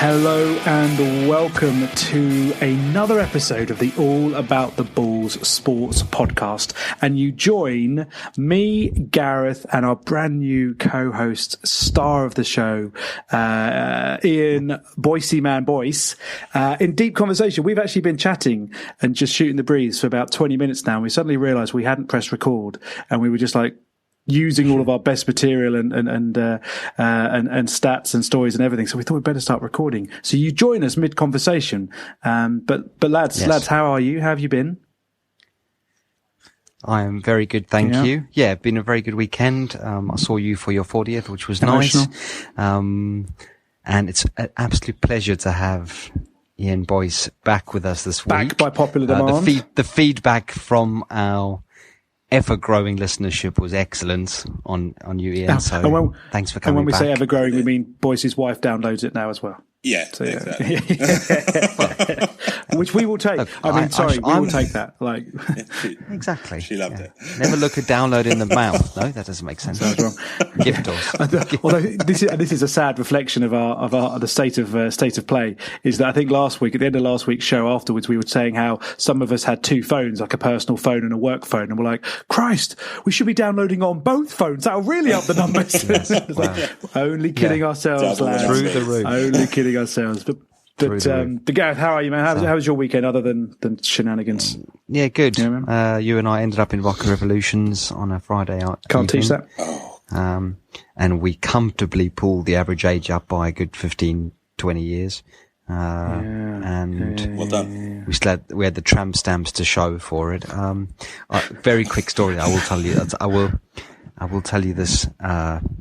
Hello and welcome to another episode of the All About the Balls Sports podcast. And you join me, Gareth, and our brand new co-host, star of the show, Ian Boise Man Boyce, in deep conversation. We've actually been chatting and just shooting the breeze for about 20 minutes now. And we suddenly realised we hadn't pressed record, and we were just like, using all of our best material and stats and stories and everything. So we thought we'd better start recording. So you join us mid conversation. But lads, how are you? How have you been? I am very good. Thank you. Yeah, been a very good weekend. I saw you for your 40th, which was nice. And it's an absolute pleasure to have Ian Boyce back with us this week. Back by popular demand. The feedback from our ever-growing listenership was excellent on you, Ian. So thanks for coming back. And when we say ever-growing, we mean Boyce's wife downloads it now as well. Yeah, so, exactly. Which we will take. Look, we will take that. Exactly. She loved it. Never look a download in the mouth. No, that doesn't make sense. That's wrong. Gift horse. Although this is a sad reflection of the state of play. Is that I think last week, at the end of last week's show afterwards, we were saying how some of us had two phones, like a personal phone and a work phone, and we're like, Christ, we should be downloading on both phones. That'll really up the numbers. Only kidding ourselves, lads. Through the roof. Only kidding ourselves. But Gareth, how are you, man? How was your weekend other than shenanigans? Yeah, good. Yeah, you and I ended up in Rocket Revolutions on a Friday Can't teach that. And we comfortably pulled the average age up by a good 15, 20 years. Well done. We had the tramp stamps to show for it. Very quick story. I will tell you. I will tell you this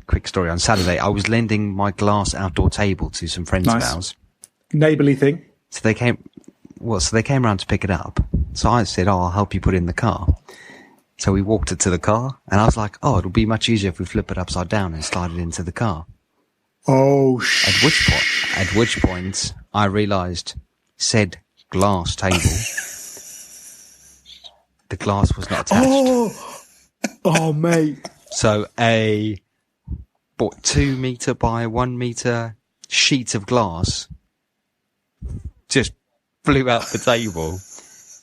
quick story. On Saturday, I was lending my glass outdoor table to some friends of ours. Neighbourly thing. So they came around to pick it up. So I said, I'll help you put it in the car. So we walked it to the car, and I was like, it'll be much easier if we flip it upside down and slide it into the car. Oh, At which point I realised said glass table, the glass was not attached. Oh, mate. So a 2 metre by 1 metre sheet of glass just flew out the table,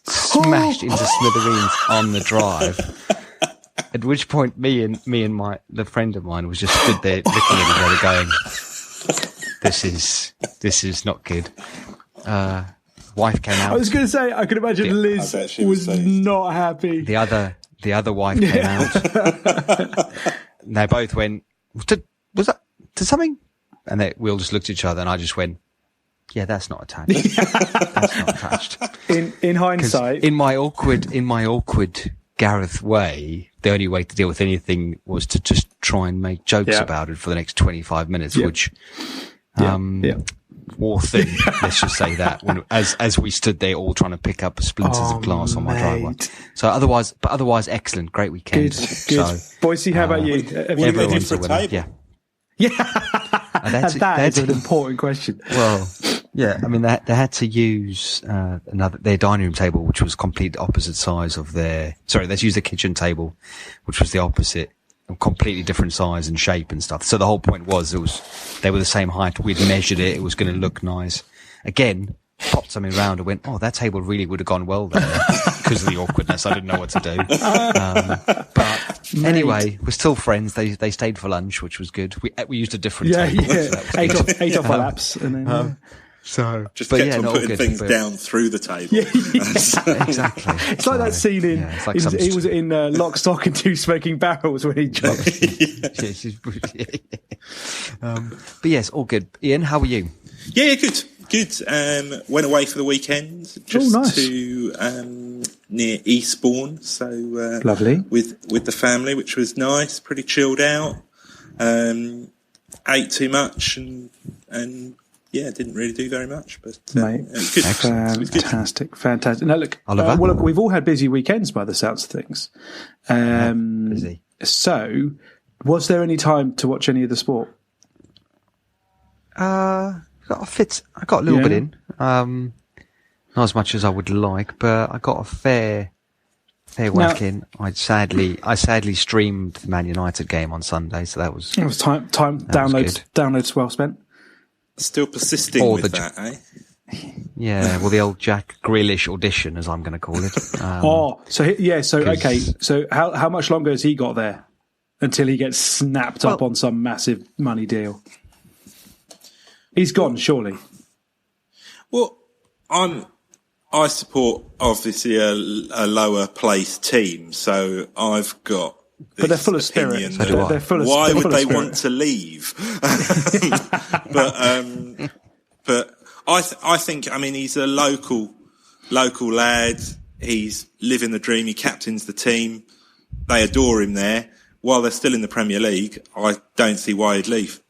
smashed into smithereens on the drive. At which point me and the friend of mine was just stood there looking at each other going, this is not good. Wife came out. I was going to say, I could imagine Liz was not happy. The other wife came out. And they both went, did something? And we all just looked at each other, and I just went, yeah, that's not attached. That's not attached. In hindsight, in my awkward Gareth way, the only way to deal with anything was to just try and make jokes about it for the next 25 minutes, which war thing. Let's just say that as we stood there all trying to pick up splinters of glass on my driveway. So otherwise excellent, great weekend. Good. Boise, how about you? Everyone's a winner. Yeah. That is an important question. Well, yeah, I mean, they had to use their dining room table, which was complete opposite size of they used a kitchen table, which was the opposite, completely different size and shape and stuff. So the whole point was they were the same height. We'd measured it. It was going to look nice. Again, popped something around and went, that table really would have gone well there because of the awkwardness. I didn't know what to do. But anyway, we're still friends. They stayed for lunch, which was good. We used a different table. Yeah. So ate off our laps. And then, just kept on putting things down through the table. Exactly. It's like that scene he was in Lock, Stock and Two Smoking Barrels when he jumped. But yes, all good. Ian, how are you? Yeah, good. Went away for the weekend to near Eastbourne, so lovely with the family, which was nice, pretty chilled out. Ate too much and didn't really do very much, but mate, it was good. Fantastic. Now look, look, we've all had busy weekends by the sounds of things. Busy. So, was there any time to watch any of the sport? I got a little bit in. Not as much as I would like, but I got a fair They're whacking. I sadly streamed the Man United game on Sunday, so that was time downloads well spent. Still persisting with that, eh? Yeah, well, the old Jack Grealish audition, as I'm going to call it. So how much longer has he got there until he gets snapped up on some massive money deal? He's gone, surely. Well, I support obviously a lower placed team, so I've got. But they're full of spirit. They're full of. Why would they want to leave? But I think, I mean, he's a local lad. He's living the dream. He captains the team. They adore him there. While they're still in the Premier League, I don't see why he'd leave.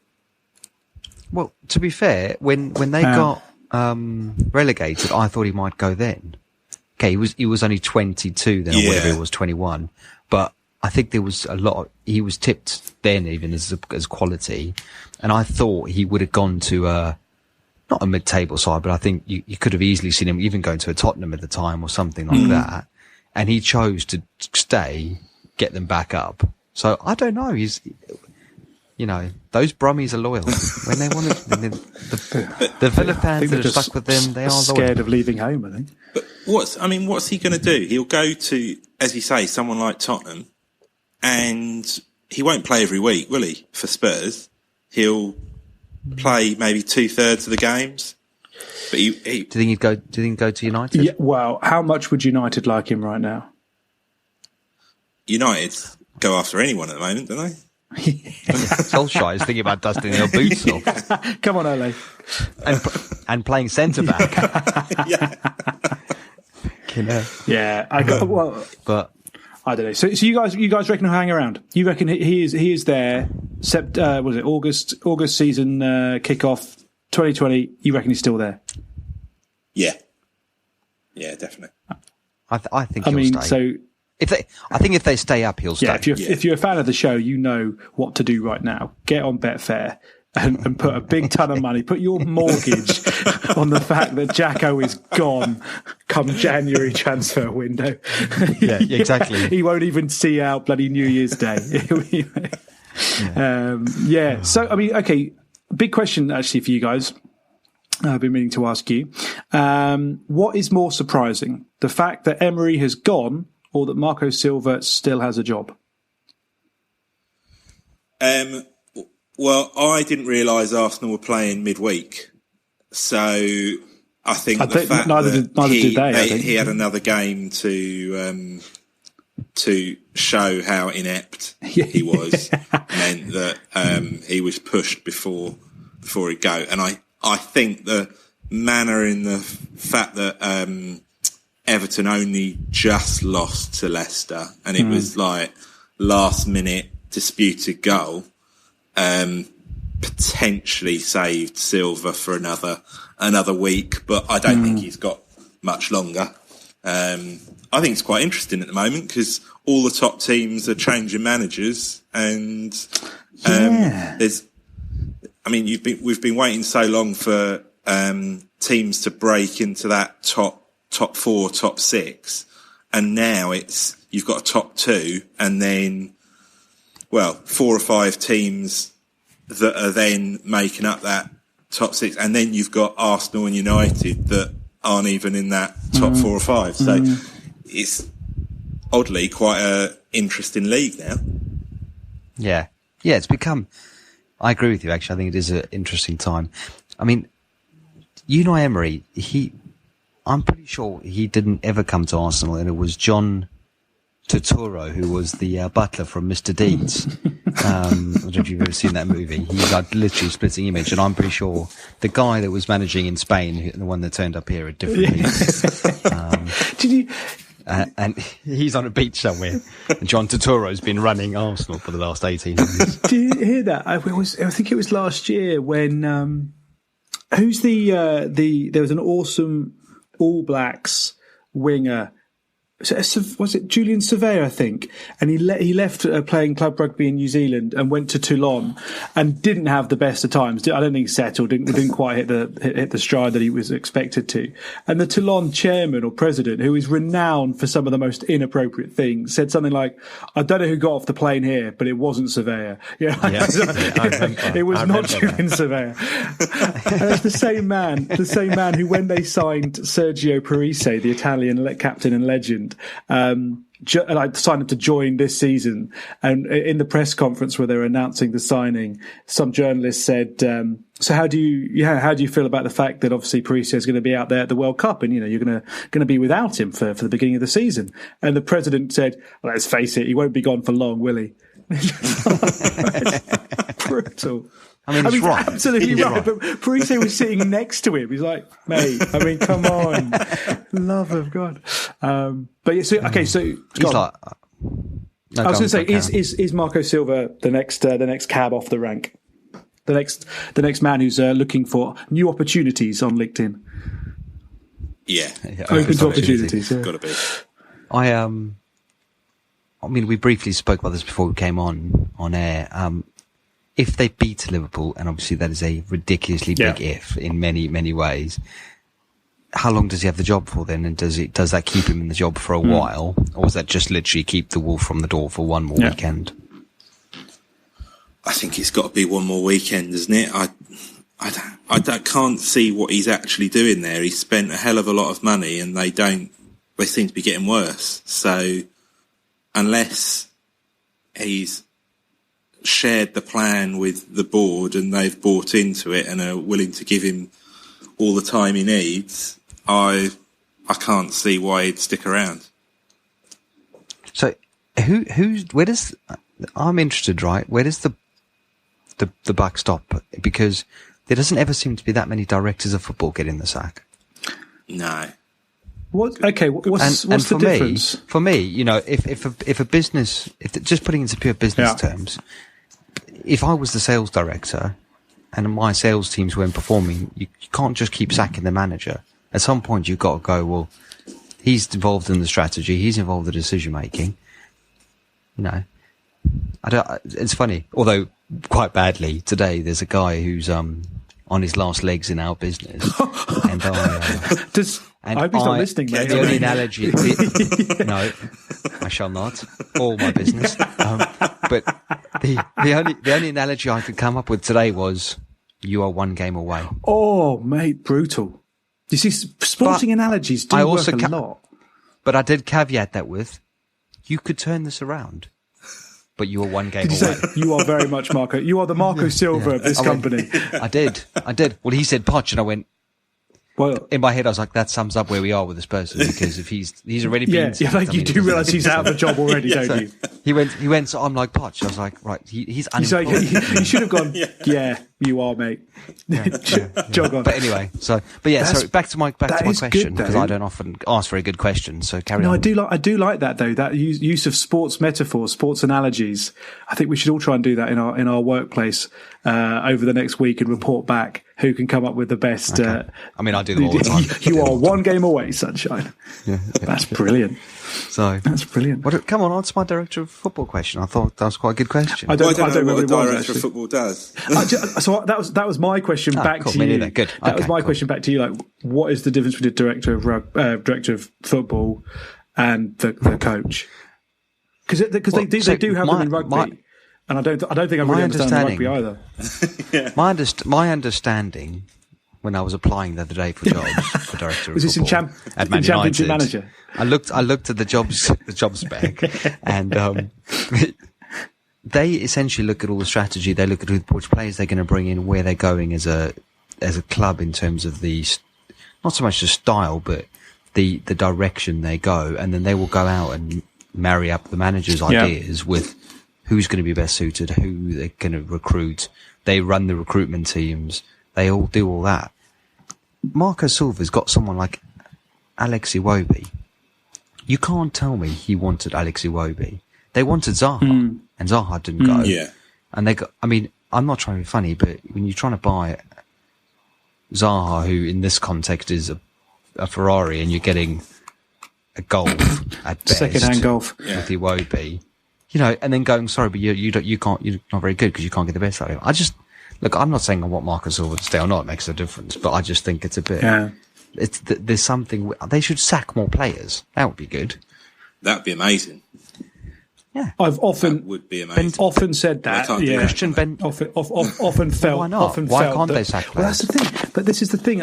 Well, to be fair, when they got relegated, I thought he might go then. Okay, he was only 22 then, or whatever he was, 21. But I think there was he was tipped then even as quality, and I thought he would have gone to not a mid-table side, but I think you could have easily seen him even going to a Tottenham at the time or something like that. And he chose to stay, get them back up. So I don't know. He's, those Brummies are loyal. When they want to, the Villa fans that are stuck with them, they are scared of leaving home, I think. But what's he going to do? He'll go to, as you say, someone like Tottenham, and he won't play every week, will he? For Spurs, he'll play maybe 2/3 of the games. But do you think he'd go? Do you think he'd go to United? Yeah. Well, how much would United like him right now? United go after anyone at the moment, don't they? Solskjaer is thinking about dusting their boots off. Come on, Olly. And playing centre back. But I don't know. So you guys reckon he'll hang around? You reckon he is there? Was it August season kickoff 2020? You reckon he's still there? Yeah, definitely. I think he'll stay. So if they stay up, he'll stay. If you're a fan of the show, you know what to do right now. Get on Betfair and put a big ton of money. Put your mortgage on the fact that Jacko is gone come January transfer window. Yeah, exactly. He won't even see out bloody New Year's Day. So, I mean, okay, big question actually for you guys. I've been meaning to ask you. What is more surprising? The fact that Emery has gone or that Marco Silva still has a job? Well, I didn't realise Arsenal were playing midweek, so I think neither did they. He had another game to show how inept he was. Meant that he was pushed before he'd go, and I think the manner in the fact that Everton only just lost to Leicester, and it was like last minute disputed goal. Potentially saved Silva for another week, but I don't think he's got much longer. I think it's quite interesting at the moment because all the top teams are changing managers, and we've been waiting so long for teams to break into that top 4, top 6, and now you've got a top 2, and then 4 or 5 teams that are then making up that top 6, and then you've got Arsenal and United that aren't even in that top 4 or 5. So it's oddly quite an interesting league now. Yeah, it's become. I agree with you. Actually, I think it is an interesting time. I mean, Unai Emery, I'm pretty sure he didn't ever come to Arsenal, and it was John Turturro, who was the butler from Mr. Deeds. I don't know if you've ever seen that movie. He's like literally splitting image, and I'm pretty sure the guy that was managing in Spain, the one that turned up here at different people. Did you? And he's on a beach somewhere. And John Turturro's been running Arsenal for the last 18 years. Did you hear that? I think it was last year when who's there was an awesome All Blacks winger was it Julian Surveyor, I think, and he left playing club rugby in New Zealand and went to Toulon and didn't have the best of times. I don't think he settled, didn't quite hit the stride that he was expected to. And the Toulon chairman or president, who is renowned for some of the most inappropriate things, said something like, "I don't know who got off the plane here, but it wasn't Surveyor." It was not Julian Surveyor. And it's the same man who, when they signed Sergio Parise, the Italian captain and legend, and I signed up to join this season. And in the press conference where they were announcing the signing, some journalist said, "So how do you feel about the fact that obviously Parise is going to be out there at the World Cup, and you're going to be without him for the beginning of the season?" And the president said, "Well, let's face it, he won't be gone for long, will he?" Brutal. I mean, right. Absolutely right. But Parise was sitting next to him. He's like, "Mate, I mean, come on, love of God." But yeah, so okay, so he's like. No, I was going to say, is Marco Silva the next cab off the rank, the next man who's looking for new opportunities on LinkedIn? Yeah, open to opportunities. Yeah. Got to be. I mean, we briefly spoke about this before we came on air. If they beat Liverpool, and obviously that is a ridiculously big if in many, many ways, how long does he have the job for then? And does that keep him in the job for a while? Or is that just literally keep the wolf from the door for one more weekend? I think it's got to be one more weekend, isn't it? I can't see what he's actually doing there. He's spent a hell of a lot of money and they seem to be getting worse. So unless he's shared the plan with the board and they've bought into it and are willing to give him all the time he needs, I can't see why he'd stick around. So I'm interested, right? Where does the buck stop? Because there doesn't ever seem to be that many directors of football getting the sack. No. What's the difference? For me, if a business, just putting into pure business terms, if I was the sales director and my sales teams weren't performing, you can't just keep sacking the manager. At some point, you've got to go, well, he's involved in the strategy, he's involved in the decision making. It's funny, although quite badly today, there's a guy who's on his last legs in our business, and I hope he's not listening, mate. The only analogy, no, I shall not. All my business. But the only analogy I could come up with today was, you are one game away. Oh, mate, brutal. You see, sporting analogies do work a lot. But I did caveat that with, you could turn this around, but you are one game away. Did you say, you are very much Marco? You are the Marco Silva of this company. I did. Well, he said Poch, and I went, well, in my head, I was like, that sums up where we are with this person, because if he's already been... you do realise he's out of a job already, don't you? He went, so I'm like, Poch. I was like, right, he's unemployed. You should have gone, you are, mate. Jog on. But anyway, so back to my question, because I don't often ask very good questions, so carry on. I do like that, though, that use of sports metaphors, sports analogies. I think we should all try and do that in our workplace over the next week and report back who can come up with the best. Okay. I mean, I do them all the time. You are one game away, sunshine. That's brilliant. So that's brilliant. Come on, answer my director of football question. I thought that was quite a good question. I don't know what a director of football does. So that was my question back to you. Good. That was my question back to you. Like, what is the difference between the director of football and the coach? Because they do have them in rugby. And I don't think I really understand rugby either. My understanding, when I was applying the other day for jobs for director of football at Man Championship United, manager? I looked at the job spec, and they essentially look at all the strategy. They look at which players they're going to bring in, where they're going as a club in terms of not so much the style, but the direction they go, and then they will go out and marry up the manager's ideas with who's going to be best suited, who they're going to recruit. They run the recruitment teams. They all do all that. Marco Silva's got someone like Alex Iwobi. You can't tell me he wanted Alex Iwobi. They wanted Zaha, and Zaha didn't go. Yeah. And I'm not trying to be funny, but when you're trying to buy Zaha, who in this context is a Ferrari, and you're getting a golf at best, second-hand golf with your Wobie, you know, and then going, sorry, but you can't, you're not very good because you can't get the best out of it. Look, I'm not saying I want Marcus Silva to stay or not, it makes no difference, but I just think it's a bit, there's something, they should sack more players. That would be good. That would be amazing. Yeah. I've often, that would be amazing. Often said that. Yeah. Christian Ben. Often felt. Why not? Often Why felt can't that, they sack players? Well, that's the thing. But this is the thing.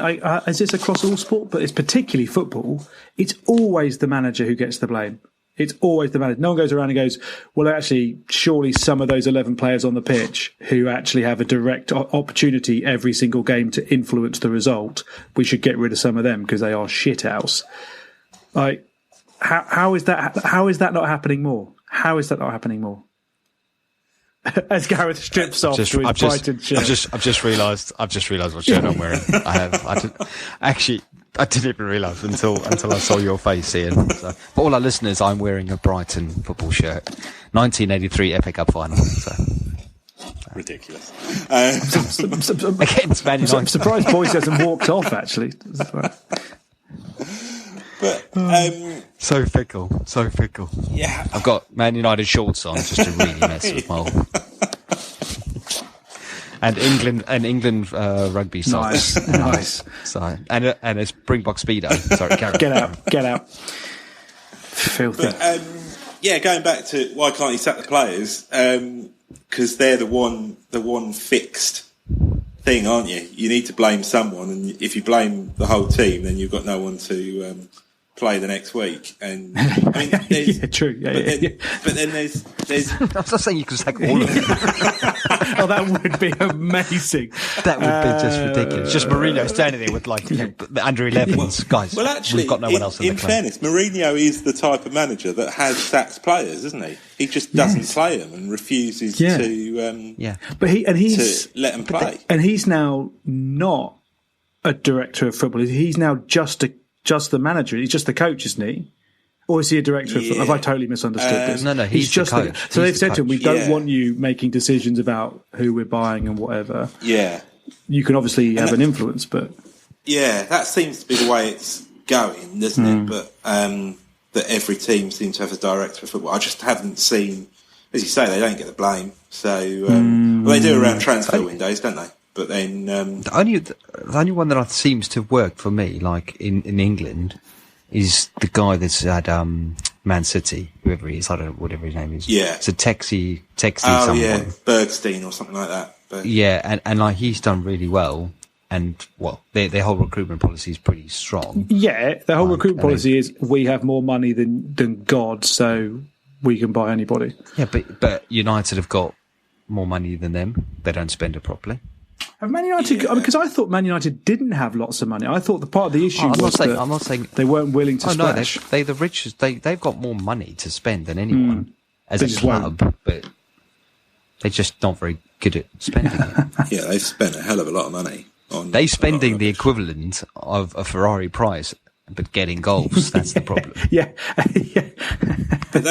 Is this across all sport? But it's particularly football. It's always the manager who gets the blame. It's always the manager. No one goes around and goes, well, actually, surely some of those 11 players on the pitch who actually have a direct opportunity every single game to influence the result, we should get rid of some of them because they are shithouse. Like, how is that? How is that not happening more? How is that not happening more? As Gareth strips off to his Brighton shirt. I've just realised what shirt I'm wearing. I didn't even realise until I saw your face, Ian. So, for all our listeners, I'm wearing a Brighton football shirt. 1983 FA Cup final. So. Ridiculous. Against Man United. I'm surprised Boyce hasn't walked off, actually. But so fickle. Yeah, I've got Man United shorts on just to really mess with my whole. And England rugby socks. Nice. So and a Springbok speedo. Sorry, Karen. Get out. Filthy. But, going back to why can't you sack the players? Because they're the one fixed thing, aren't you? You need to blame someone, and if you blame the whole team, then you've got no one to play the next week. And I mean, yeah, true. But then there's. I'm not saying you can sack all of them. Oh, that would be amazing. That would be just ridiculous. Just Mourinho standing there with under 11s, guys. Well, actually, we've got no one else in the club. fairness, Mourinho is the type of manager that has sacked players, isn't he? He just doesn't play them and refuses to. But he's to let them play. And he's now not a director of football. He's now just the manager. He's just the coach, isn't he? Or is he a director of football? Have I totally misunderstood this? No, he's just the coach. So they've said to him, we don't want you making decisions about who we're buying and whatever. Yeah. You can obviously have an influence, but... Yeah, that seems to be the way it's going, doesn't it? But that every team seems to have a director of football. I just haven't seen... As you say, they don't get the blame. So they do around transfer windows, don't they? But then... The only one that seems to work for me, like in England... is the guy that's at Man City, whoever he is, I don't know, whatever his name is. Yeah. It's a Texie oh, someone. yeah, Bergstein or something like that. But... Yeah, and like he's done really well. And, well, their whole recruitment policy is pretty strong. Yeah, their whole recruitment policy is we have more money than God, so we can buy anybody. Yeah, but United have got more money than them. They don't spend it properly. Have Man United? Because I thought Man United didn't have lots of money. I thought the part of the issue was that I'm not saying they weren't willing to splash. No, they're the richest. They've got more money to spend than anyone as a club, but they're just not very good at spending it. Yeah, they've spent a hell of a lot of money on. They're spending the equivalent of a Ferrari price, but getting goals. That's the problem. Yeah. But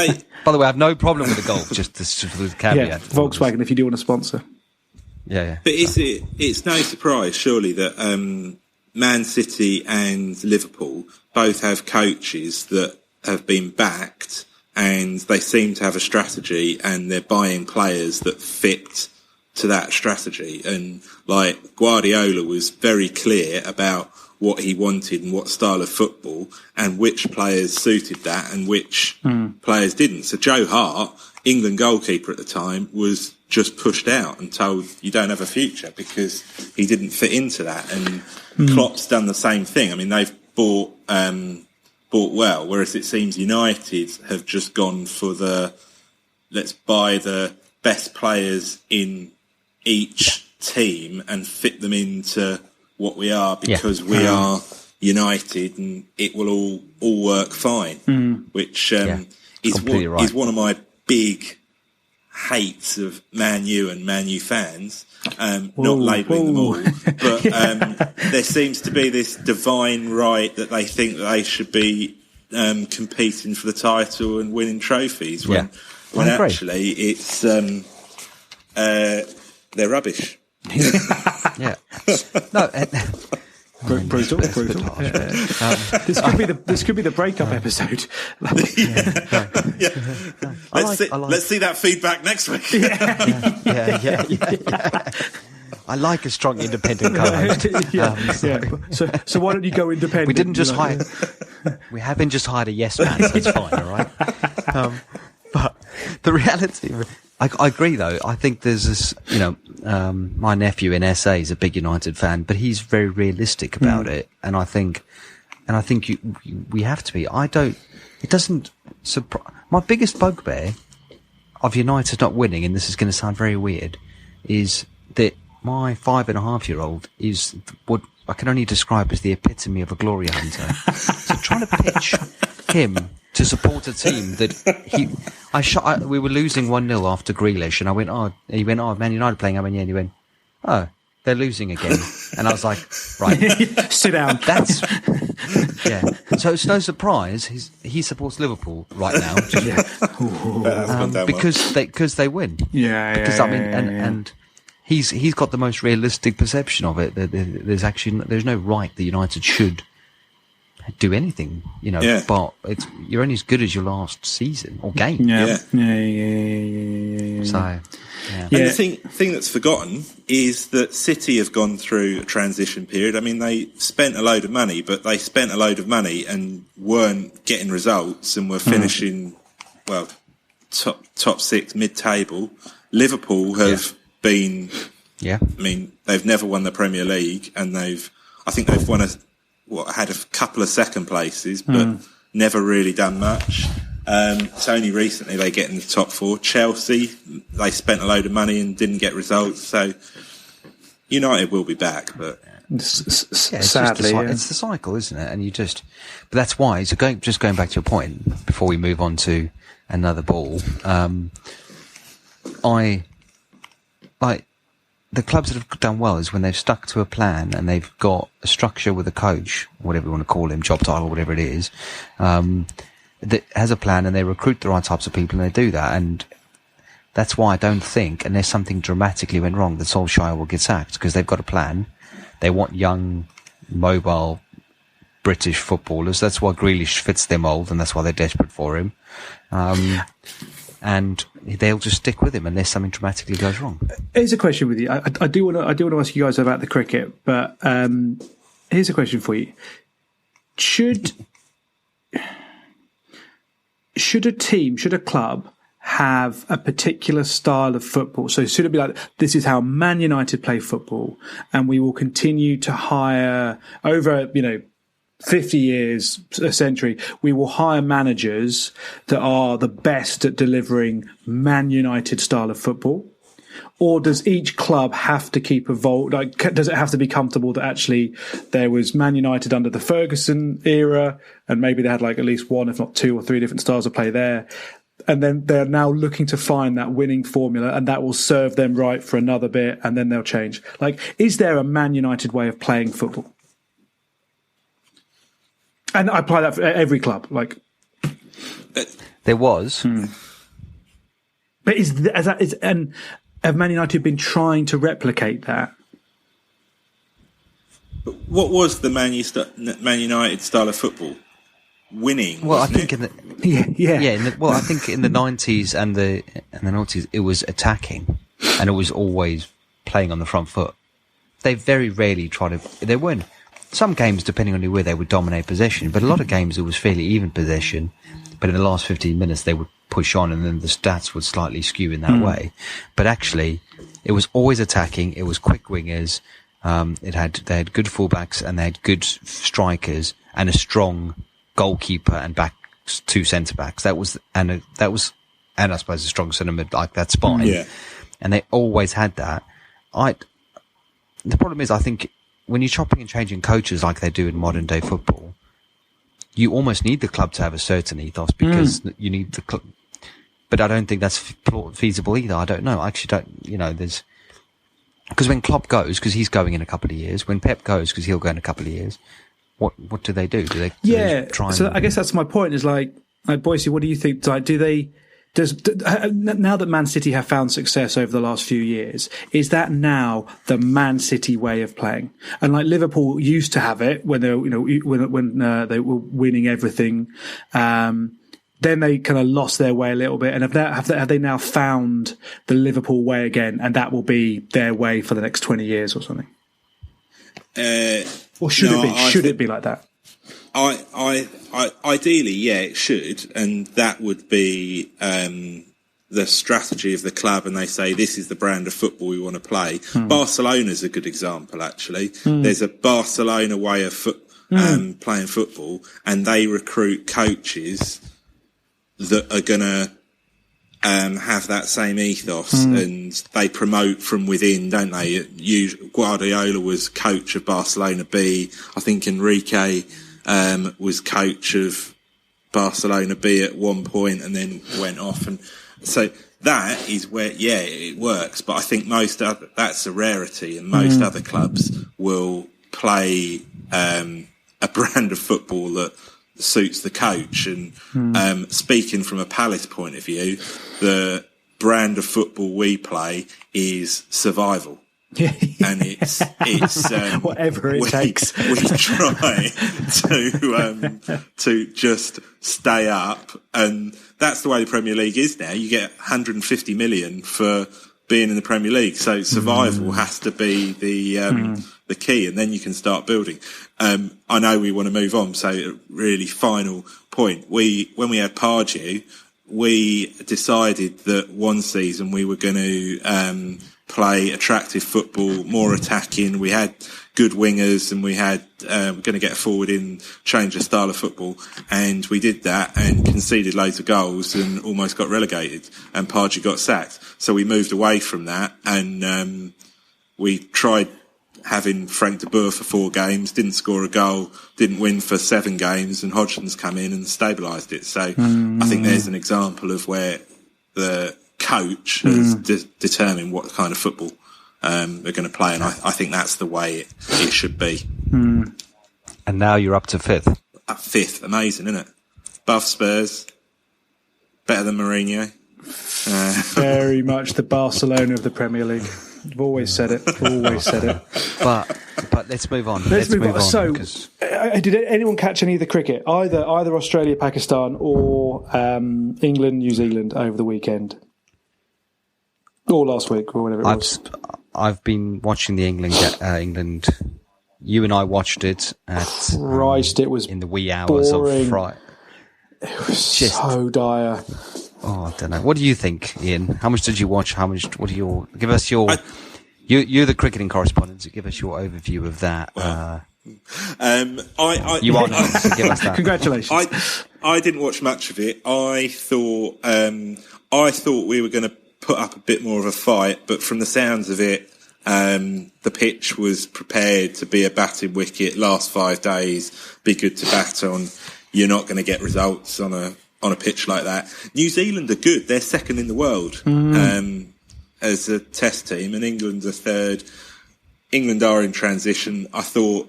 by the way, I have no problem with the golf. Just with caveat. Yeah, Volkswagen, if you do want to sponsor. Yeah. But it's no surprise, surely, that Man City and Liverpool both have coaches that have been backed and they seem to have a strategy and they're buying players that fit to that strategy. And like Guardiola was very clear about what he wanted and what style of football and which players suited that and which players didn't. So Joe Hart, England goalkeeper at the time, was just pushed out and told you don't have a future because he didn't fit into that. And Klopp's done the same thing. I mean, they've bought well, whereas it seems United have just gone for let's buy the best players in each team and fit them into what we are because we are United and it will all work fine, which is one of my big hates of Man U and Man U fans, not labelling them all, but there seems to be this divine right that they think that they should be competing for the title and winning trophies when actually it's they're rubbish. Yeah. No. Brutal. This could be the breakup episode. Let's see that feedback next week. Yeah. I like a strong independent co-host. So why don't you go independent? We didn't just hire. We haven't just hired a yes man, so it's fine, all right. But the reality, I agree though. I think there's this, my nephew in SA is a big United fan, but he's very realistic about it, and I think we have to be. It doesn't surprise. My biggest bugbear of United not winning, and this is going to sound very weird, is that my 5.5-year-old is what I can only describe as the epitome of a glory hunter. So trying to pitch him to support a team that we were losing 1-0 after Grealish, and I went, he went, Man United playing, and he went, they're losing again. And I was like, right. Sit down. So it's no surprise he supports Liverpool right now. Because they win. And he's got the most realistic perception of it. There's no right that United should do anything, but you're only as good as your last season or game. Yeah. So, and the thing that's forgotten is that City have gone through a transition period. I mean, they spent a load of money, but they spent a load of money and weren't getting results and were finishing, top 6, mid-table. Liverpool have been, I mean, they've never won the Premier League, and I think they've had a couple of second places, but never really done much. It's only recently they get in the top 4. Chelsea, they spent a load of money and didn't get results. So United will be back, but sadly, it's the cycle, isn't it? And but that's why. So going back to your point before we move on to another ball, the clubs that have done well is when they've stuck to a plan and they've got a structure with a coach, whatever you want to call him, job title, whatever it is, that has a plan, and they recruit the right types of people, and they do that. And that's why I don't think, unless something dramatically went wrong, that Solskjaer will get sacked, because they've got a plan. They want young, mobile British footballers. That's why Grealish fits their mould, and that's why they're desperate for him. And they'll just stick with him unless something dramatically goes wrong. Here's a question with you. I do want to ask you guys about the cricket, but here's a question for you. Should a club have a particular style of football? So should it be like, this is how Man United play football, and we will continue to hire over, 50 years, a century, we will hire managers that are the best at delivering Man United style of football? Or does each club have to keep evolving? Does it have to be comfortable that actually there was Man United under the Ferguson era, and maybe they had at least one, if not 2 or 3 different styles of play there, and then they're now looking to find that winning formula, and that will serve them right for another bit, and then they'll change? Is there a Man United way of playing football? And I apply that for every club. There was. But have Man United been trying to replicate that? But what was the Man United style of football? Winning. Well, I think I think in the 90s and the noughties, it was attacking, and it was always playing on the front foot. They very rarely tried to. They weren't. Some games, depending on who were, they would dominate possession, but a lot of games it was fairly even possession. But in the last 15 minutes, they would push on, and then the stats would slightly skew in that way. But actually, it was always attacking. It was quick wingers. They had good fullbacks, and they had good strikers, and a strong goalkeeper and backs, 2 centre backs. And I suppose a strong centre mid, like that spine. Yeah. And they always had that. The problem is, I think, when you're chopping and changing coaches like they do in modern day football, you almost need the club to have a certain ethos, because you need the club. But I don't think that's feasible either. I don't know. I actually don't, because when Klopp goes, because he's going in a couple of years, when Pep goes, because he'll go in a couple of years, what do they do? Do they try? So I guess that's my point, is Boise, what do you think? Do they now that Man City have found success over the last few years, is that now the Man City way of playing? And like Liverpool used to have it when they were, when they were winning everything. Then they kind of lost their way a little bit. And have they now found the Liverpool way again? And that will be their way for the next 20 years or something? Or should it be? Should it be like that? Ideally, yeah, it should. And that would be the strategy of the club. And they say, this is the brand of football we want to play. Barcelona's a good example, actually. There's a Barcelona way of playing football. And they recruit coaches that are going to have that same ethos, and they promote from within, don't they? Guardiola was coach of Barcelona B. I think Enrique was coach of Barcelona B at one point and then went off. And so that is where, yeah, it works. But I think that's a rarity, and most other clubs will play a brand of football that suits the coach. And speaking from a Palace point of view, the brand of football we play is survival. And it's whatever it takes. We try to just stay up, and that's the way the Premier League is now. You get 150 million for being in the Premier League, so survival has to be the key, and then you can start building. I know we want to move on, so really final point. When we had Pardew, we decided that one season we were going to play attractive football, more attacking. We had good wingers, and we had going to get forward in, change the style of football, and we did that and conceded loads of goals and almost got relegated, and Pardew got sacked. So we moved away from that, and we tried having Frank de Boer for 4 games, didn't score a goal, didn't win for 7 games, and Hodgson's come in and stabilised it. So I think there's an example of where the coach has determined what kind of football they're going to play, and I think that's the way it should be. And now you're up to 5th. At 5th, amazing, isn't it? Above Spurs, better than Mourinho. Very much the Barcelona of the Premier League. I've always said it. But let's move on. Let's move on. So, did anyone catch any of the cricket? Either Australia, Pakistan, or England, New Zealand over the weekend, or last week, or whatever it was. I've been watching the England. You and I watched it at. Christ, it was in the wee hours boring. Of Friday. It was so dire. Oh, I don't know. What do you think, Ian? How much did you watch? What are your? Give us your. You're the cricketing correspondent, so give us your overview of that. You are now, so give us that. Congratulations. I didn't watch much of it. I thought we were going to put up a bit more of a fight, but from the sounds of it, the pitch was prepared to be a batting wicket. Last 5 days, be good to bat on. You're not going to get results on a pitch like that. New Zealand are good. They're second in the world as a test team, and England's a third. England are in transition. I thought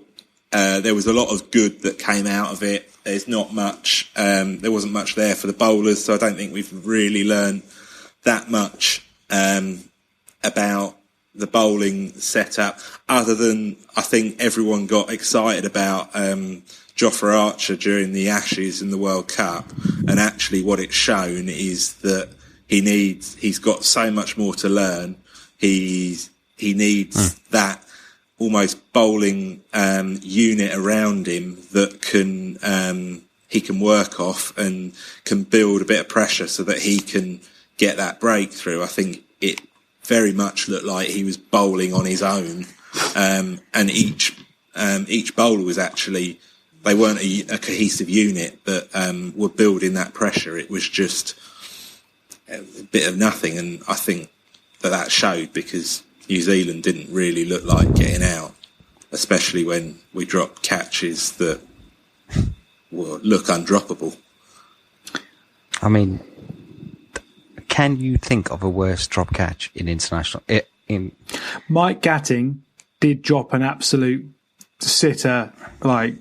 there was a lot of good that came out of it. There's not much. There wasn't much there for the bowlers, so I don't think we've really learned that much about the bowling setup, other than I think everyone got excited about Jofra Archer during the Ashes and the World Cup, and actually what it's shown is that he's got so much more to learn. He needs that almost bowling unit around him that he can work off and can build a bit of pressure so that he can get that breakthrough. I think it very much looked like he was bowling on his own, and each bowler was actually, they weren't a cohesive unit that were building that pressure. It was just a bit of nothing, and I think that showed because New Zealand didn't really look like getting out, especially when we dropped catches that look undroppable. I mean, can you think of a worse drop catch in international? Mike Gatting did drop an absolute sitter, like,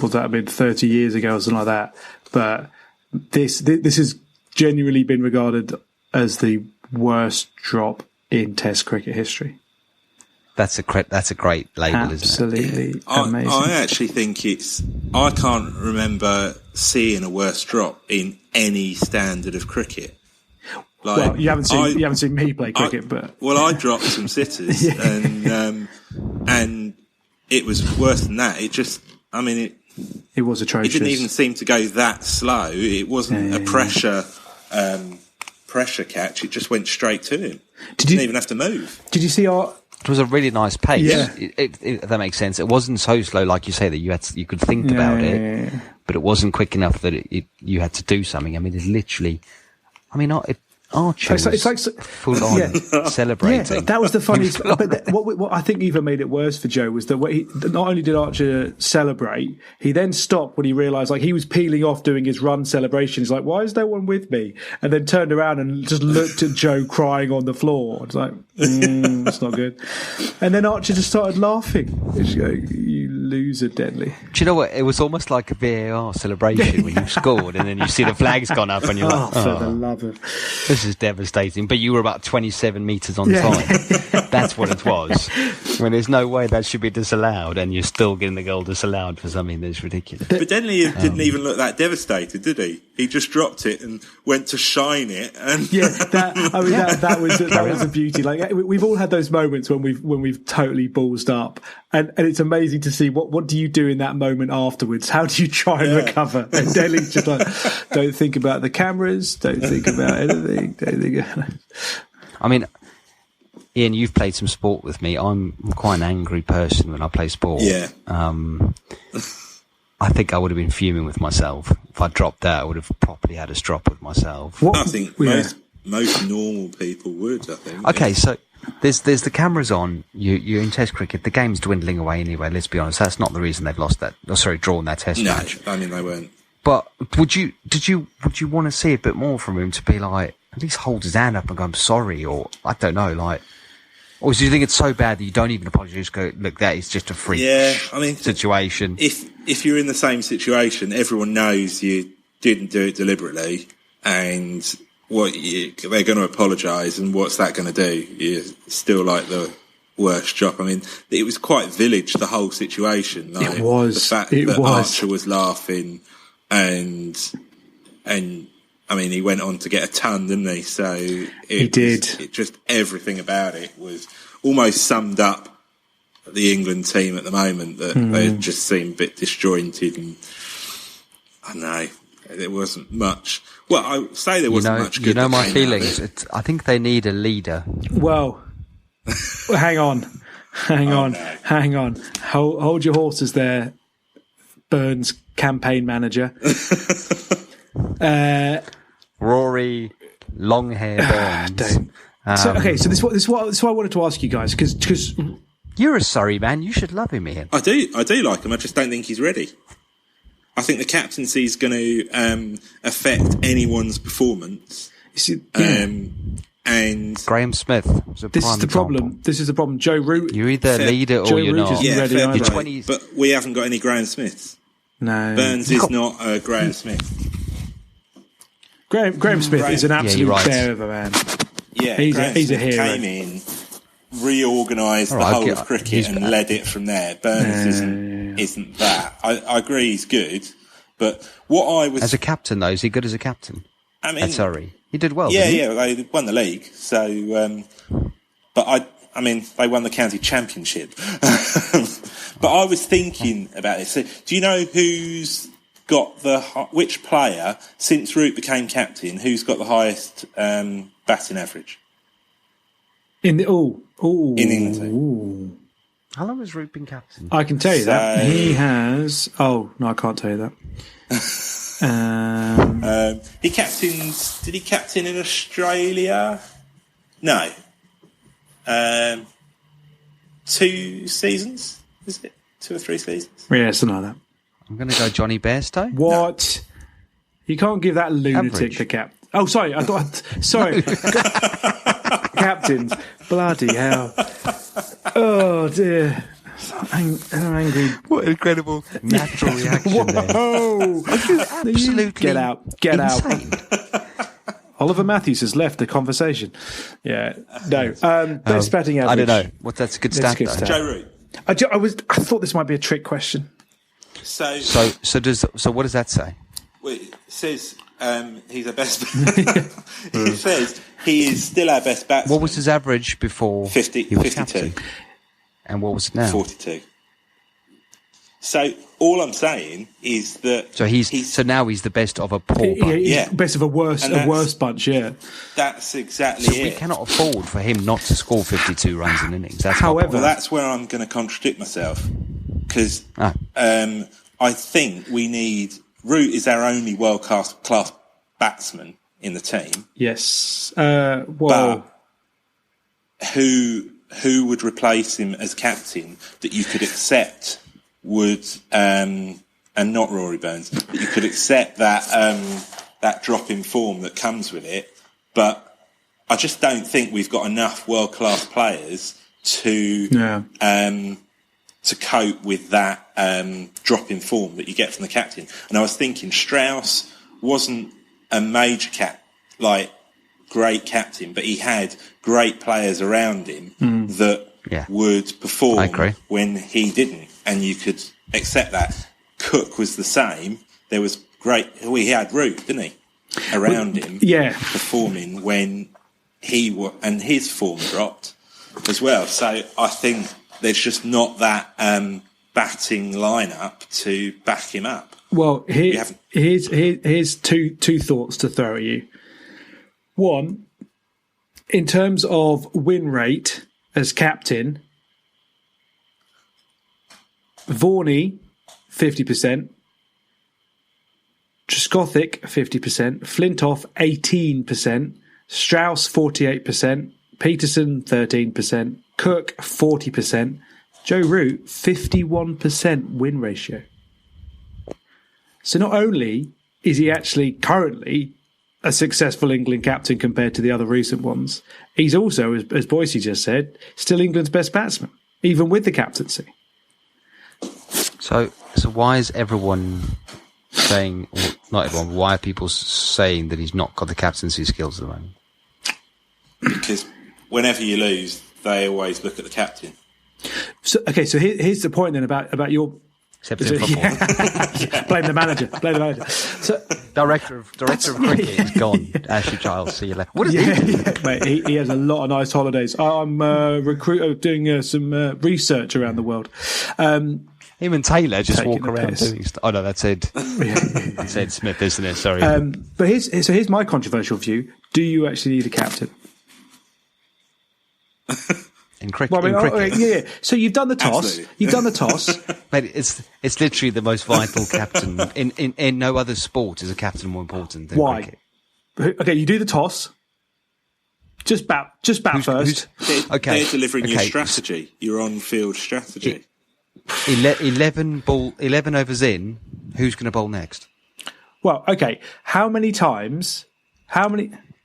would that have been 30 years ago or something like that? But this is genuinely been regarded as the worst drop in Test cricket history. That's a great label, Absolutely isn't it? Amazing. I actually think I can't remember seeing a worse drop in any standard of cricket. Like, well, you haven't seen me play cricket, but I dropped some sitters, and it was worse than that. It just, it was atrocious. It didn't even seem to go that slow. It wasn't a pressure catch. It just went straight to him. Didn't even have to move. Did you see our? It was a really nice pace. Yeah. That makes sense. It wasn't so slow, like you say, that you could think about it, but it wasn't quick enough that you had to do something. It's literally, Archer was like full on celebrating. Yeah, that was the funniest. But what I think even made it worse for Joe was that not only did Archer celebrate, he then stopped when he realised he was peeling off doing his run celebration. He's like, "Why is no one with me?" And then turned around and just looked at Joe crying on the floor. It's like, it's not good. And then Archer just started laughing. It's like, you loser, Deadly. Do you know what? It was almost like a VAR celebration when you scored, and then you see the flag's gone up, and you're like, "For the love of." This is devastating, but you were about 27 metres on time. That's what it was. When there's no way that should be disallowed, and you're still getting the goal disallowed for something that's ridiculous. But Denley didn't even look that devastated, did he? He just dropped it and went to shine it. And that was a beauty. Like, we've all had those moments when we've totally ballsed up, and it's amazing to see what do you do in that moment afterwards? How do you try and recover? And Denley's just like, don't think about the cameras, don't think about anything. Ian, you've played some sport with me. I'm quite an angry person when I play sport. Yeah. I think I would have been fuming with myself. If I dropped that, I would have properly had a strop with myself. I think most normal people would, I think. Okay, so there's the cameras on. You're in Test cricket. The game's dwindling away anyway, let's be honest. That's not the reason they've drawn that Test match. No, they weren't. But would you want to see a bit more from him to be like, at least hold his hand up and go, I'm sorry, or I don't know, or do you think it's so bad that you don't even apologise? Just go, look, that is just a freak situation. If you're in the same situation, everyone knows you didn't do it deliberately, and they're going to apologise, and what's that going to do? You're still like the worst job. It was quite village, the whole situation. It was. The fact that Archer was laughing, and he went on to get a ton, didn't he? So he did. Just everything about it was almost summed up the England team at the moment, that they just seemed a bit disjointed, and I don't know, there wasn't much. Well, I would say there wasn't much good. My feelings. I think they need a leader. Well, hang on. Hold your horses there, Burns campaign manager. Rory Longhair Burns. So this is what I wanted to ask you guys, because you're a Surrey man. You should love him, Ian. I do like him. I just don't think he's ready. I think the captaincy is going to affect anyone's performance. And Graham Smith. This is the problem. Joe Root. You're either a leader or you're not. Yeah, you're 20s. But we haven't got any Graham Smiths. No, Burns is not a Graham Smith. Graham Smith is an absolute bear of a man. Yeah, he's a hero. Came in, reorganised the whole of cricket and led it from there. Burns isn't that. I agree he's good, but what I was... As a captain, though, is he good as a captain? Sorry. He did well, Yeah, they won the league, so... but they won the county championship. But I was thinking about this. So, do you know who's got which player, since Root became captain, who's got the highest batting average? In England. Ooh. How long has Root been captain? I can tell you that. He has... Oh, no, I can't tell you that. Did he captain in Australia? No. 2 seasons? Is it 2 or 3 seasons? Yeah, something like that. I'm going to go Johnny Bairstow. What? No. You can't give that lunatic the cap. Oh, sorry. I thought. Sorry. Captains. Bloody hell. Oh, dear. I'm angry. What incredible natural reaction there. Whoa. Are you absolutely Get out. insane? Oliver Matthews has left the conversation. Yeah, no. Best batting average. I don't know. That's a good stat. Joe Root. I thought this might be a trick question. So what does that say? Well, it says he's our best. It says he is still our best batsman. What was his average before? 52. Captain? And what was it now? 42. So all I'm saying is that so now he's the best of a poor bunch. Best of a worse bunch. Yeah, that's exactly it. So we cannot afford for him not to score 52 runs in innings. However, that's where I'm going to contradict myself because I think we need Root is our only world class batsman in the team. Yes. But who would replace him as captain that you could accept would and not Rory Burns, but you could accept that drop in form that comes with it. But I just don't think we've got enough world class players to cope with that drop in form that you get from the captain. And I was thinking Strauss wasn't a major great captain, but he had great players around him that would perform when he didn't, and you could accept that. Cook was the same. There was he had Root, didn't he, around him, performing when and his form dropped as well. So I think there's just not that batting lineup to back him up. Well, here's two thoughts to throw at you. One, in terms of win rate as captain, Varney 50%, Trescothick 50%, Flintoff 18%, Strauss 48%, Peterson 13%, Cook 40%, Joe Root 51% win ratio. So not only is he actually currently a successful England captain compared to the other recent ones, he's also, as Boyce just said, still England's best batsman, even with the captaincy. So why is everyone saying, or not everyone, why are people saying that he's not got the captaincy skills at the moment? Because whenever you lose, they always look at the captain. So here's the point then about your... Except in football. Blame the manager. So, Director of cricket is gone. Ashley Giles, see you later. What is he? Mate, he has a lot of nice holidays. I'm doing some research around the world. Him and Taylor just walk around doing stuff. Oh no, that's Ed. It's Ed Smith, isn't it? Sorry. But here's my controversial view. Do you actually need a captain? In cricket, cricket. So you've done the toss. Absolutely. You've done the toss. But it's literally the most vital captain. In no other sport is a captain more important than cricket. Okay, you do the toss. Just bat first. They're delivering your strategy, your on-field strategy. 11 overs in. Who's going to bowl next? Well, okay. How many times?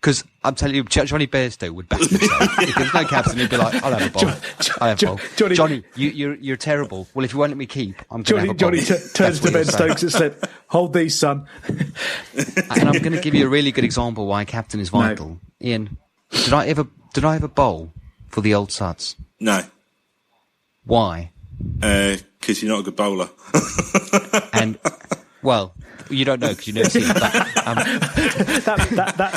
Because I'm telling you, Johnny Bairstow would back himself. If there's no captain, he'd be like, I'll have a bowl. I'll have a bowl. Johnny, you're terrible. Well, if you won't let me keep, I'm going to have a bowl. Johnny turns to Ben Stokes and said, hold these, son. And I'm going to give you a really good example why captain is vital. No. Ian, did I ever bowl for the old Suds? No. Why? Because you're not a good bowler. And, well... You don't know because you've never seen that.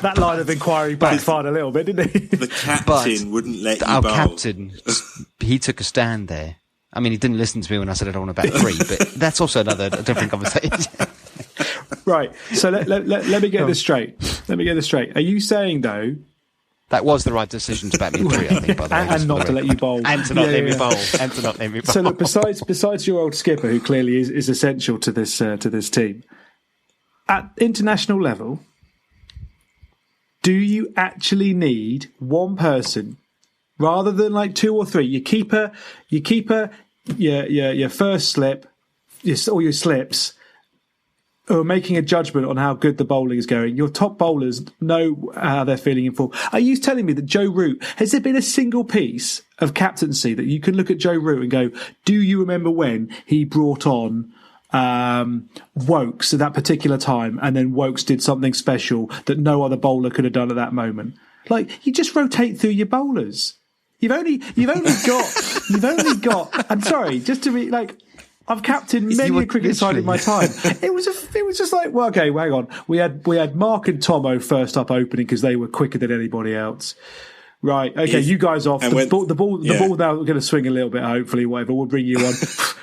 That line of inquiry backfired a little bit, didn't it? The captain wouldn't let you bowl. Our captain, he took a stand there. I mean, he didn't listen to me when I said I don't want to bat three, but that's also a different conversation. Right. So let me get this straight. Are you saying, though... That was the right decision to bat me three, I think, by the way. And not to let you bowl. And to not let me bowl. And to not let me bowl. So look, besides your old skipper, who clearly is essential to this team, at international level, do you actually need one person rather than like two or three? Your keeper, your first slip, all your slips, who are making a judgment on how good the bowling is going. Your top bowlers know how they're feeling in form. Are you telling me that Joe Root, has there been a single piece of captaincy that you can look at Joe Root and go, do you remember when he brought on Wokes at that particular time, and then Wokes did something special that no other bowler could have done at that moment. Like, you just rotate through your bowlers. You've only got. I'm sorry, just to be like, I've captained many a cricket side in my time. It was just like, well, okay, hang on. We had Mark and Tomo first up opening because they were quicker than anybody else. Right, okay, you guys off. The ball now going to swing a little bit, hopefully, whatever. We'll bring you on.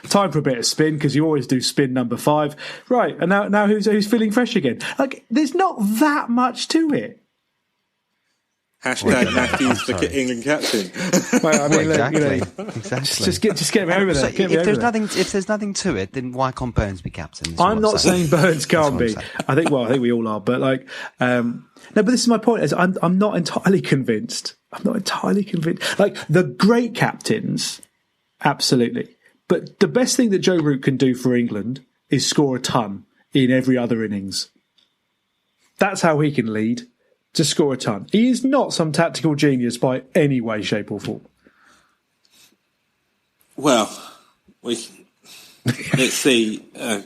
Time for a bit of spin, because you always do spin number 5. Right, and now who's feeling fresh again? Like, there's not that much to it. Hashtag Matthews for England captain. Well, I mean, exactly. Exactly. Just get me over there. If there's nothing to it, then why can't Burns be captain? I'm not saying Burns can't be. I think we all are. But like, no. But this is my point. Is I'm not entirely convinced. Like, the great captains, absolutely. But the best thing that Joe Root can do for England is score a ton in every other innings. That's how he can lead. To score a ton. He is not some tactical genius by any way, shape or form. Well, let's see. I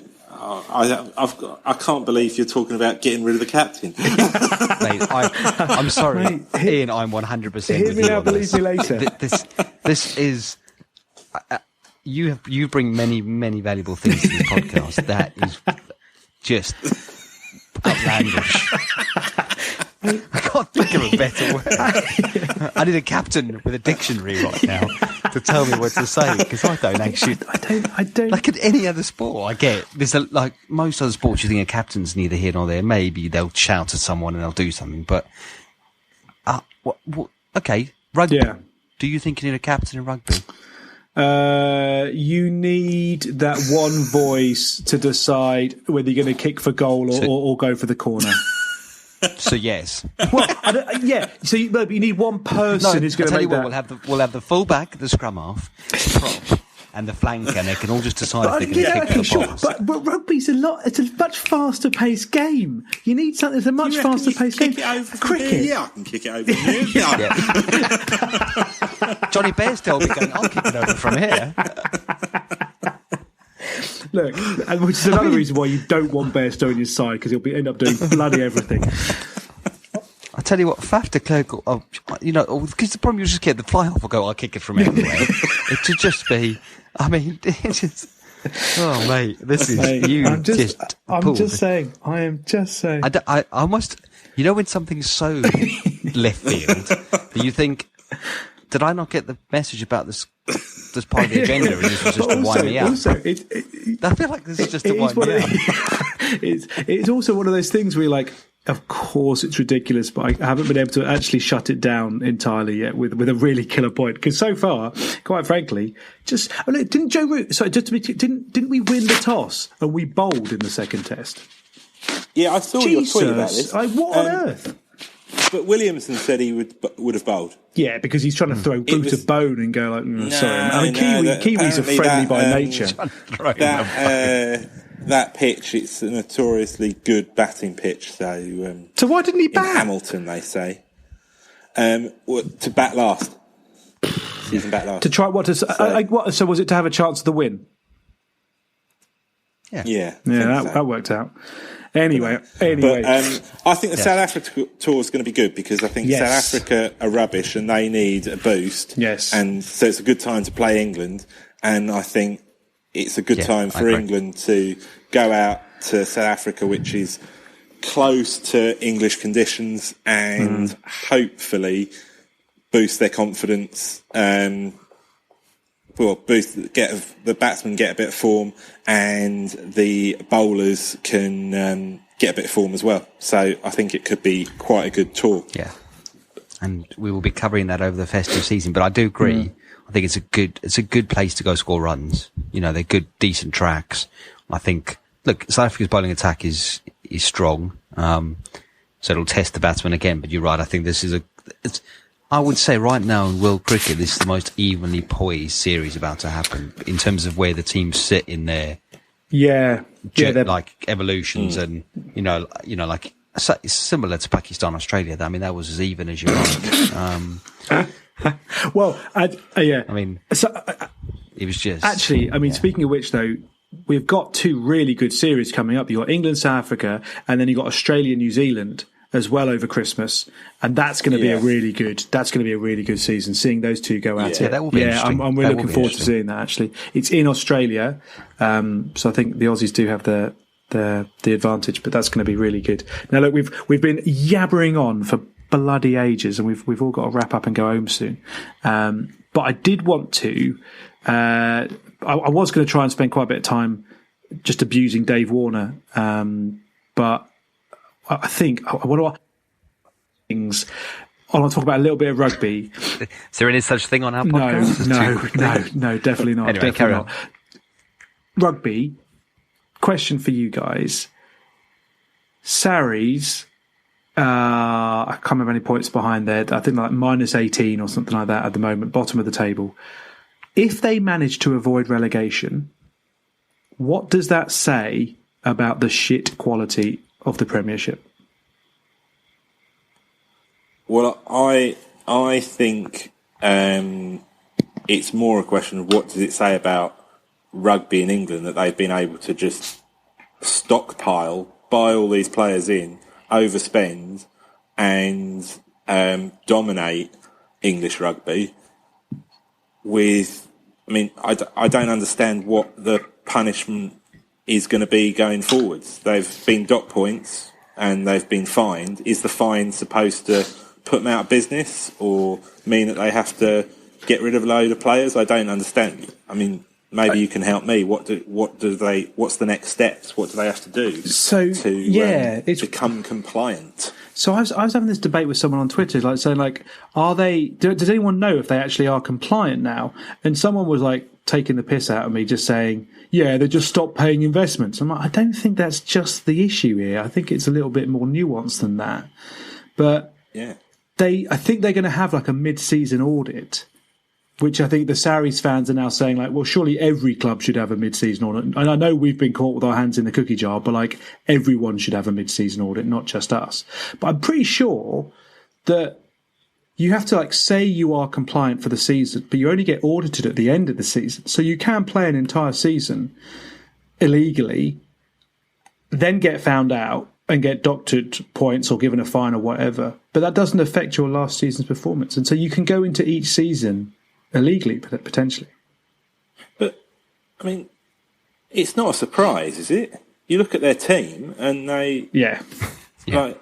can't believe you're talking about getting rid of the captain. Mate, I'm sorry, mate, Ian. I'm 100%. Hear me now, believe me later. This is. You bring many valuable things to this podcast. That is just outlandish. I can't think of a better word. I need a captain with a dictionary right now to tell me what to say, because I don't actually. I don't. Like in any other sport, I get there's like most other sports. You think a captain's neither here nor there. Maybe they'll shout at someone and they'll do something, but okay, rugby. Yeah. Do you think you need a captain in rugby? You need that one voice to decide whether you're going to kick for goal or go for the corner. So yes. Well, yeah. So you need one person who's going to make that. We'll have the full-back, the scrum half, the prop, and the flanker, and they can all just decide if they're going to kick the balls. But rugby's it's a much faster paced game. You need something that's a much faster paced game. Cricket. Yeah, I can kick it over from here. Yeah. Johnny Bairstow will be going, I'll kick it over from here. Look, which is another reason why you don't want Bairstow on your side, because he'll end up doing bloody everything. I tell you what, Faf de Klerk, because the problem you just get the fly off will go, I'll kick it from anywhere. It should just be, I mean, it's just, oh mate, this is you. I'm just saying. I almost, when something's so left field that you think, did I not get the message about this part of the agenda, and this was just to wind me out? I feel like this is just to wind me out. It's also one of those things where you're like, of course it's ridiculous, but I haven't been able to actually shut it down entirely yet with a really killer point. Because so far, quite frankly, didn't Joe Root? Sorry, just to be didn't we win the toss and we bowled in the second test? Yeah, I saw your tweet about this. What on earth? But Williamson said he would have bowled. Yeah, because he's trying to throw boot of bone and go like, sorry. I mean, Kiwis are friendly by nature. That pitch, it's a notoriously good batting pitch. So why didn't he bat? In Hamilton, they say. To bat last. Season bat last. To try what? So was it to have a chance of the win? Yeah. That worked out. Anyway. But, I think the South Africa tour is going to be good, because I think South Africa are rubbish and they need a boost. Yes. And so it's a good time to play England. And I think it's a good time for England to go out to South Africa, which is close to English conditions, and hopefully boost their confidence. The batsmen get a bit of form, and the bowlers can get a bit of form as well. So I think it could be quite a good tour. Yeah, and we will be covering that over the festive season. But I do agree. I think it's a good place to go score runs. They're good, decent tracks. I think. Look, South Africa's bowling attack is strong, so it'll test the batsman again. But you're right. I think this is I would say right now in world cricket, this is the most evenly poised series about to happen in terms of where the teams sit in their like evolutions, and like it's similar to Pakistan, Australia. I mean, that was as even as you like. Well, I mean, it was just actually. I mean, speaking of which, though, we've got two really good series coming up. You've got England, South Africa, and then you've got Australia, New Zealand as well over Christmas, and that's going to be a really good season. Seeing those two go at it, that will be interesting. I'm really looking forward to seeing that. Actually, it's in Australia, so I think the Aussies do have the advantage, but that's going to be really good. Now, look, we've been yabbering on for bloody ages, and we've all got to wrap up and go home soon. But I did want to. I was going to try and spend quite a bit of time just abusing Dave Warner, but I think what are things? I want to talk about a little bit of rugby. Is there any such thing on our podcast? No, definitely not. Anyway, definitely not. Rugby. Question for you guys. Sarries, I can't remember any points behind there. I think like minus 18 or something like that at the moment, bottom of the table. If they manage to avoid relegation, what does that say about the shit quality of the Premiership? Well, I think it's more a question of what does it say about rugby in England that they've been able to just stockpile, buy all these players in, overspend, and dominate English rugby. I don't understand what the punishment is going to be going forwards. They've been docked points and they've been fined. Is the fine supposed to put them out of business or mean that they have to get rid of a load of players? I don't understand. I mean, maybe you can help me. What's the next steps? What do they have to do to become compliant? So I was having this debate with someone on Twitter, like saying, like, does anyone know if they actually are compliant now? And someone was like taking the piss out of me, just saying, yeah, they just stopped paying investments. I'm like, I don't think that's just the issue here. I think it's a little bit more nuanced than that. But yeah, I think they're going to have like a mid-season audit, which I think the Sarries fans are now saying, like, well, surely every club should have a mid-season audit. And I know we've been caught with our hands in the cookie jar, but like everyone should have a mid-season audit, not just us. But I'm pretty sure that you have to like say you are compliant for the season, but you only get audited at the end of the season. So you can play an entire season illegally, then get found out and get doctored points or given a fine or whatever. But that doesn't affect your last season's performance. And so you can go into each season illegally, potentially. But, I mean, it's not a surprise, is it? You look at their team and they... Yeah. Like,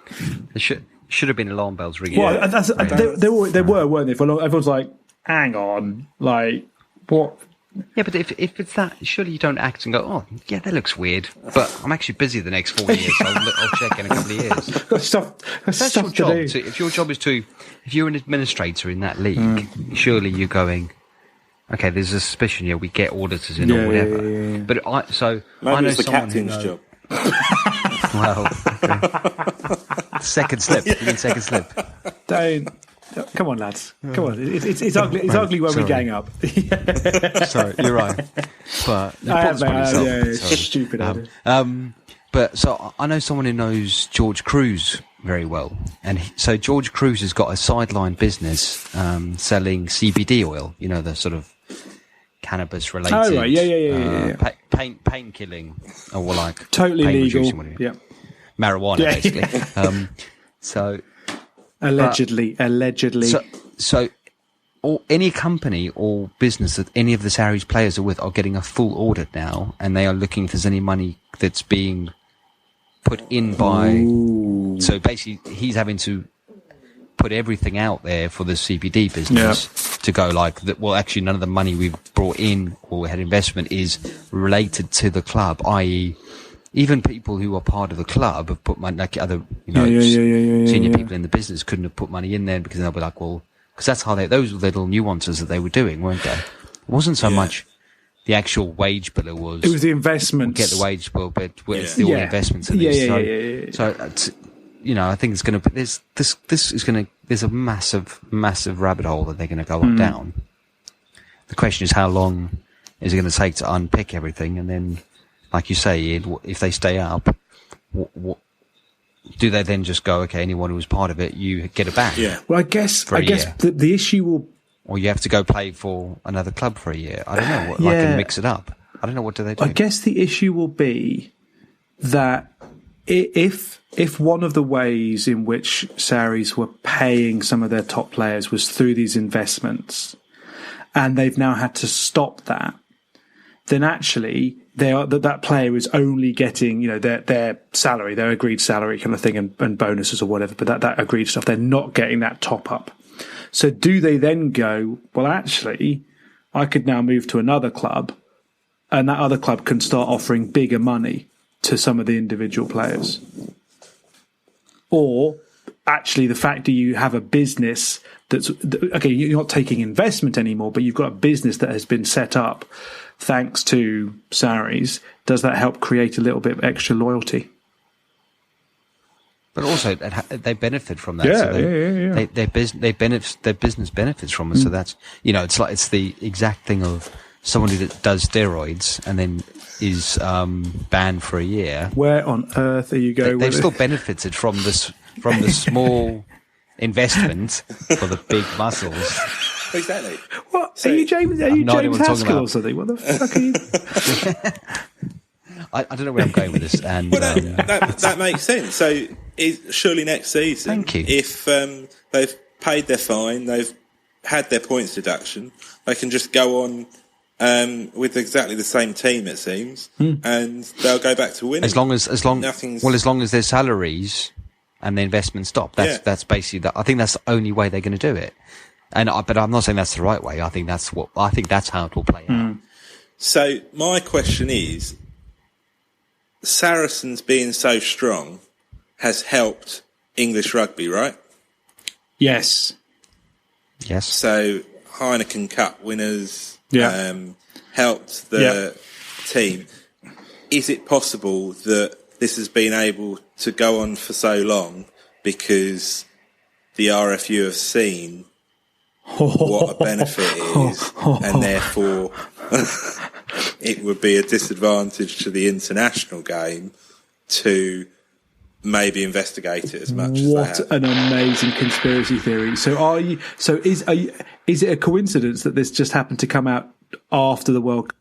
There should have been alarm bells ringing. Well, there were, weren't there? Everyone's like, hang on, like, what... Yeah, but if it's that, surely you don't act and go, oh, yeah, that looks weird, but I'm actually busy the next 4 years, so I'll check in a couple of years. That's your job. So if your job is if you're an administrator in that league, surely you're going, okay, there's a suspicion here, we get auditors in or whatever. Yeah. But maybe I know it's the someone captain's job. Well, okay. Second slip. You mean second slip? Don't. Come on, lads. Come on. It's ugly. It's ugly when we gang up. Sorry, you're right. But it's stupid. But so I know someone who knows George Cruz very well, and so George Cruz has got a sideline business selling CBD oil. You know, the sort of cannabis related. Oh right, yeah. Pain killing, or like totally legal. Yeah, marijuana basically. So. Allegedly. So any company or business that any of the Sarries players are with are getting a full audit now, and they are looking if there's any money that's being put in by... Ooh. So basically, he's having to put everything out there for the CBD business to go like, well, actually, none of the money we've brought in or had investment is related to the club, i.e., even people who are part of the club have put money, like other, senior people in the business couldn't have put money in there because they'll be like, well, because that's how those little nuances that they were doing, weren't they? It wasn't so much the actual wage bill, it was the investment. Get the wage bill, but it's the all investments in this. So, I think it's going to, this is going to, there's a massive, massive rabbit hole that they're going to go on down. The question is, how long is it going to take to unpick everything? And then, like you say, Ian, if they stay up, what do they then just go, okay, anyone who was part of it, you get it back? Yeah. Well, I guess the issue will... Or you have to go play for another club for a year. I don't know. I can mix it up. I don't know, what do they do? I guess the issue will be that if one of the ways in which Saris were paying some of their top players was through these investments, and they've now had to stop that, then actually that player is only getting, their salary, their agreed salary kind of thing, and bonuses or whatever, but that agreed stuff, they're not getting that top up. So do they then go, well, actually, I could now move to another club, and that other club can start offering bigger money to some of the individual players? Or actually, the fact that you have a business that's, okay, you're not taking investment anymore, but you've got a business that has been set up thanks to Saris, does that help create a little bit of extra loyalty? But also, they benefit from that. Yeah, so their business benefits from it. So that's, it's the exact thing of somebody that does steroids and then is banned for a year. Where on earth are you going? They've still benefited from the small investment for the big muscles. Exactly. What? So, are you James Haskell or something? What the fuck are you? I don't know where I'm going with this. And that makes sense. So surely next season, thank you. If they've paid their fine, they've had their points deduction, they can just go on with exactly the same team, it seems, and they'll go back to winning. As long as their salaries and the investment stop. That's basically I think that's the only way they're going to do it. But I'm not saying that's the right way. I think that's how it will play out. So my question is, Saracens being so strong has helped English rugby, right? Yes. So Heineken Cup winners helped the team. Is it possible that this has been able to go on for so long because the RFU have seen what a benefit it is, and therefore it would be a disadvantage to the international game to maybe investigate it as much as they have? What an amazing conspiracy theory. So is it a coincidence that this just happened to come out after the World Cup?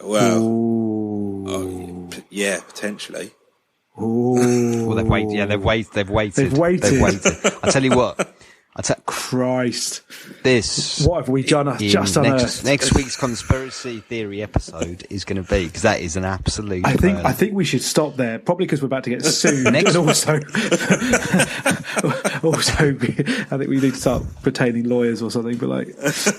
Well, yeah, potentially. Well, they've waited. Yeah, they've waited. I tell you what. Christ. What have we done? Just unearthed? Next week's conspiracy theory episode is going to be, because that is an absolute. I think we should stop there. Probably because we're about to get sued. And also, I think we need to start retaining lawyers or something. But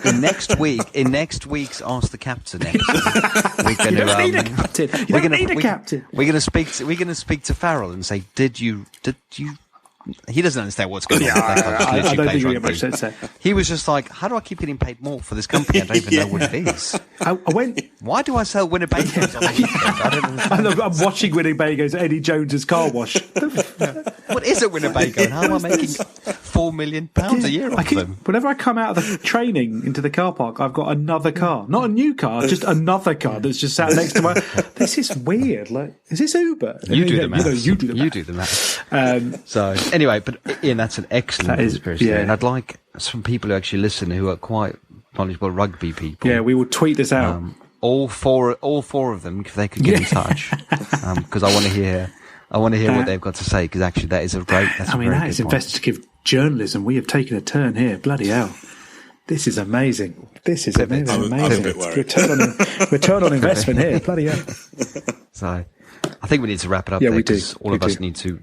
in next week's Ask the Captain episode, we're going to need a captain. You don't need a captain. We're going to speak to Farrell and say, did you? He doesn't understand what's going on. I don't think we get much sense there. He was just like, how do I keep getting paid more for this company? I don't even know what it is. Why do I sell Winnebagos on the weekend? I don't understand. I'm watching Winnebagos at Eddie Jones's car wash. What is a Winnebago and how am I making £4 million a year off them? Whenever I come out of the training into the car park, I've got another car. Not a new car, just another car that's just sat next to my... This is weird. Is this Uber? You do the maths. You do the maths. So, anyway, but Ian, that's an excellent conspiracy. And I'd like some people who actually listen who are quite knowledgeable rugby people. Yeah, we will tweet this out. All four of them, if they could get in touch, because I want to hear what they've got to say, because actually that is a great. That is investigative journalism. We have taken a turn here. Bloody hell! This is amazing. Amazing. Return on investment here. Bloody hell! So, I think we need to wrap it up. Yeah, there, we do. All of us need to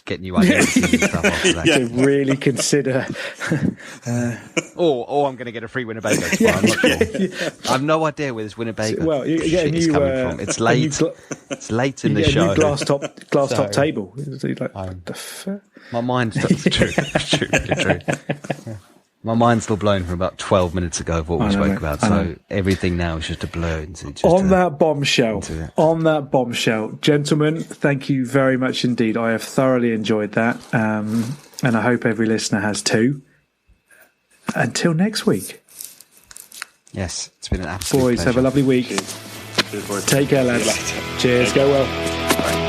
get new ideas and stuff after that. To really consider. Or I'm going to get a free Winnebago tomorrow. I'm not sure. I have no idea where this Winnebago shit is coming from. It's late. It's late in the show. A new glass top table. My mind's true. Yeah. My mind's still blown from about 12 minutes ago of what we spoke about. So everything now is just a blur into just that bombshell. Gentlemen, thank you very much indeed. I have thoroughly enjoyed that. And I hope every listener has too. Until next week. Yes, it's been an absolute pleasure. Have a lovely week. Cheers, boys. Take care, lads. Cheers. Go well. Bye.